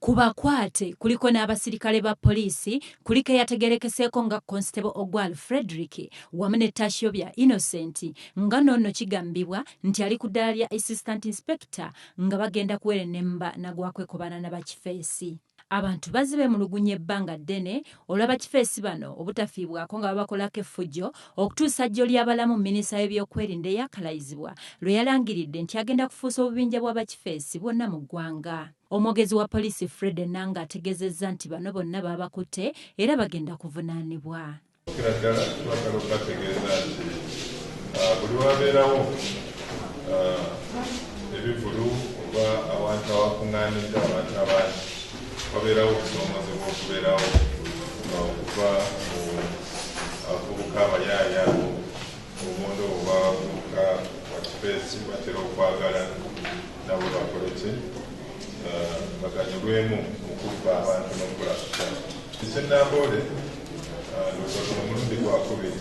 Ku bakwate kuliko n'abasirikale ba poliisi kuliko eyategerekeseeko nga Constable Ogwal Frederick wamu ne Tashobya Innocent nga nonno kigambibwa nti ali ku ddala lya Assistant Inspector nga bagenda kuwera ennemba nagwakwekobana n'abakifeesi. Abantu bazze beemulugunya ebbanga ddene olw'abakifeesi bano obutafiibwako nga babakolako effujjo okutuusa jjo ly'abalamu minisita w'ebyokwerinda eyakalayizibwa lwe yalangiridde nti agenda kufuusa obubinja bw'abakifeesi bwonna mu ggwanga. Omwogezi wa poliisi Fred Enanga ategeezezza nti bano bonna baabakutte era bagenda kuvunaanibwa. Ddala twagala okubategeeza nti buli wabeerawo ebivulu oba awantu awakuŋŋaanidde abantu abangi wabeerawo okusoomozebwa okubeerawo okuva mu abavubuka abayaaya obundi oba abavubuka bakifeesi batera okwagala nabo bakoleki baganyulwemu mu kubba abantu n'okulakusa. Ekyennamboole ndowooza guno mulundi gwakubiri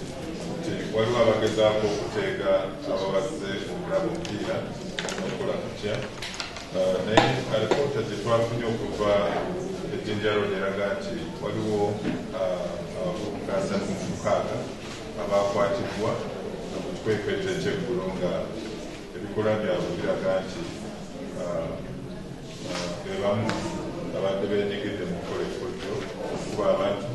nti waliwo abagezaako okuteega ababazze okulaba omupiira n'okola kutya naye alipoota gye twafunye okuva ejjinjalo lyeraga nti waliwo abavubuka 36 abaakwatibwa mu kikwekweto ekyeggulo nga ebikola byabwe biraga nti be bamu abadde beenyigidde mu kukola effujjo okukuba abantu